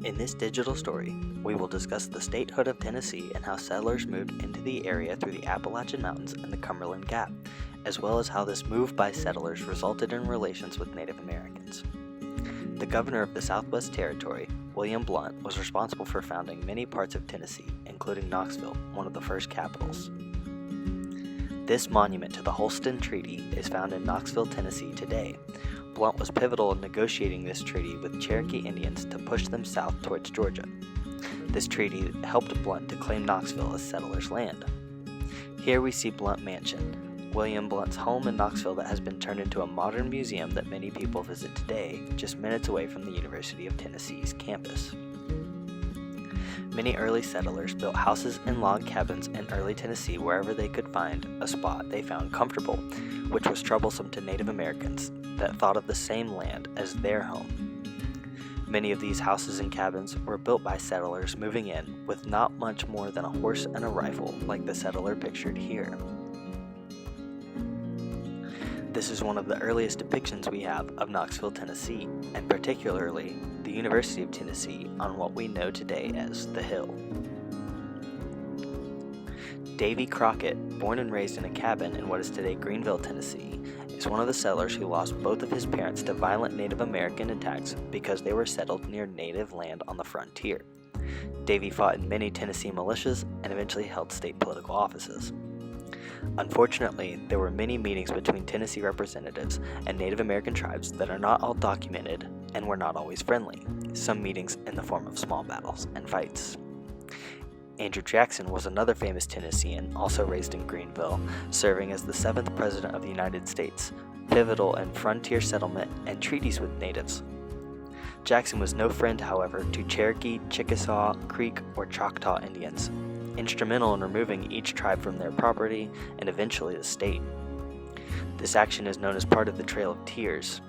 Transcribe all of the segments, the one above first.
In this digital story, we will discuss the statehood of Tennessee and how settlers moved into the area through the Appalachian Mountains and the Cumberland Gap, as well as how this move by settlers resulted in relations with Native Americans. The governor of the Southwest Territory, William Blount, was responsible for founding many parts of Tennessee, including Knoxville, one of the first capitals. This monument to the Holston Treaty is found in Knoxville, Tennessee today. Blount was pivotal in negotiating this treaty with Cherokee Indians to push them south towards Georgia. This treaty helped Blount to claim Knoxville as settlers' land. Here we see Blount Mansion, William Blount's home in Knoxville that has been turned into a modern museum that many people visit today, just minutes away from the University of Tennessee's campus. Many early settlers built houses and log cabins in early Tennessee wherever they could find a spot they found comfortable, which was troublesome to Native Americans that thought of the same land as their home. Many of these houses and cabins were built by settlers moving in with not much more than a horse and a rifle like the settler pictured here. This is one of the earliest depictions we have of Knoxville, Tennessee, and particularly the University of Tennessee on what we know today as the Hill. Davy Crockett, born and raised in a cabin in what is today Greenville, Tennessee, is one of the settlers who lost both of his parents to violent Native American attacks because they were settled near native land on the frontier. Davy fought in many Tennessee militias and eventually held state political offices. Unfortunately, there were many meetings between Tennessee representatives and Native American tribes that are not all documented and were not always friendly, some meetings in the form of small battles and fights. Andrew Jackson was another famous Tennessean, also raised in Greenville, serving as the 7th President of the United States, pivotal in frontier settlement and treaties with natives. Jackson was no friend, however, to Cherokee, Chickasaw, Creek, or Choctaw Indians, instrumental in removing each tribe from their property and eventually the state. This action is known as part of the Trail of Tears.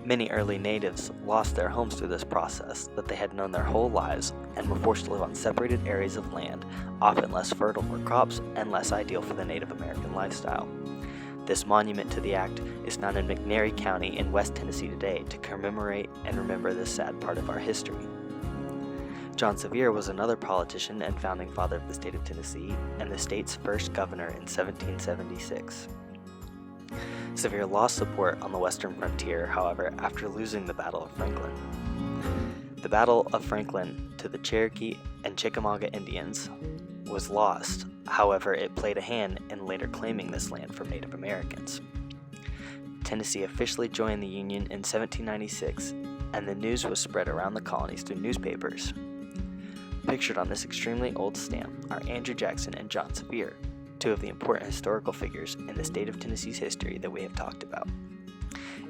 Many early natives lost their homes through this process that they had known their whole lives and were forced to live on separated areas of land, often less fertile for crops and less ideal for the Native American lifestyle. This monument to the act is found in McNairy County in West Tennessee today to commemorate and remember this sad part of our history. John Sevier was another politician and founding father of the state of Tennessee and the state's first governor in 1776. Sevier lost support on the western frontier, however, after losing the Battle of Franklin. The Battle of Franklin to the Cherokee and Chickamauga Indians was lost, however, it played a hand in later claiming this land from Native Americans. Tennessee officially joined the Union in 1796, and the news was spread around the colonies through newspapers. Pictured on this extremely old stamp are Andrew Jackson and John Sevier, two of the important historical figures in the state of Tennessee's history that we have talked about.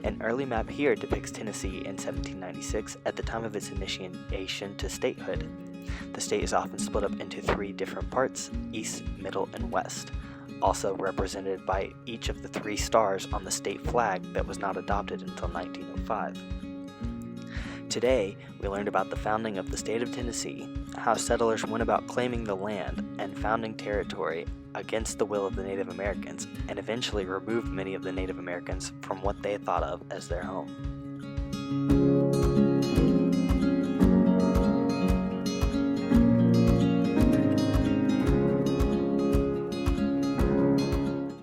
An early map here depicts Tennessee in 1796 at the time of its initiation to statehood. The state is often split up into 3 different parts, east, middle, and west, also represented by each of the 3 stars on the state flag that was not adopted until 1905. Today, we learned about the founding of the state of Tennessee, how settlers went about claiming the land and founding territory against the will of the Native Americans, and eventually removed many of the Native Americans from what they thought of as their home.